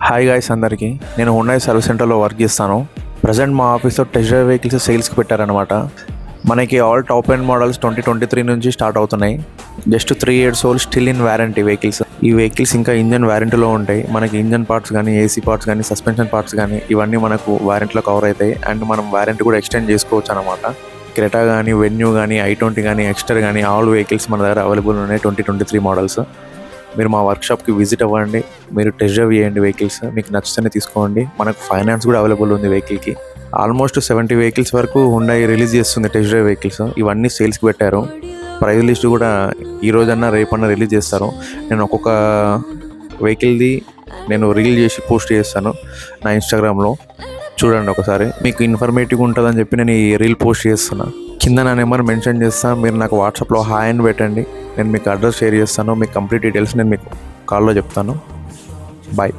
Hi guys అందరికీ. నేను Hyundai service సెంటర్లో వర్క్ చేస్తాను. ప్రజెంట్ మా ఆఫీస్లో టెస్ట్ డ్రైవ్ వెహికల్స్ సేల్స్కి పెట్టారనమాట. మనకి ఆల్ టాప్ ఎండ్ మోడల్స్ 2023 నుంచి స్టార్ట్ అవుతున్నాయి. Just 3 years old, still in warranty vehicles. ఈ వెహికల్స్ ఇంకా ఇంజన్ వారంటీలో ఉంటాయి. మనకి ఇంజన్ పార్ట్స్ కానీ, ఏసీ పార్ట్స్ కానీ, సస్పెన్షన్ పార్ట్స్ కానీ ఇవన్నీ మనకు వారంటీలో కవర్ అవుతాయి. అండ్ మనం వారంటీ కూడా ఎక్స్టెండ్ చేసుకోవచ్చు అనమాట. క్రెటా కానీ, వెన్యూ కానీ, i20 కానీ, ఎక్స్టర్ కానీ ఆల్ వెహికల్స్ మన దగ్గర అవైలబుల్ ఉన్నాయి. 2023 మోడల్స్. మీరు మా వర్క్షాప్కి విజిట్ అవ్వండి. మీరు టెస్ట్ డ్రైవ్ చేయండి వెహికల్స్. మీకు నచ్చితేనే తీసుకోండి. మనకు ఫైనాన్స్ కూడా అవైలబుల్ ఉంది వెహికల్కి. ఆల్మోస్ట్ 70 వెహికల్స్ వరకు హుండాయ్ రిలీజ్ చేస్తుంది టెస్ట్ డ్రైవ్ వెహికల్స్. ఇవన్నీ సేల్స్కి పెట్టారు. ప్రైస్ లిస్ట్ కూడా ఈ రోజన్నా రేపన్నా రిలీజ్ చేస్తారు. నేను ఒక్కొక్క వెహికల్ది రీల్ చేసి పోస్ట్ చేస్తాను నా ఇన్స్టాగ్రామ్లో. చూడండి ఒకసారి, మీకు ఇన్ఫర్మేటివ్గా ఉంటుందని చెప్పి నేను ఈ రీల్ పోస్ట్ చేస్తున్నా. కింద నా నెంబర్ మెన్షన్ చేస్తాను. మీరు నాకు వాట్సాప్లో హాయ్ అని పెట్టండి. నేను మీకు అడ్రస్ షేర్ చేస్తాను. మీకు కంప్లీట్ డీటెయిల్స్ నేను మీకు కాల్లో చెప్తాను. బాయ్.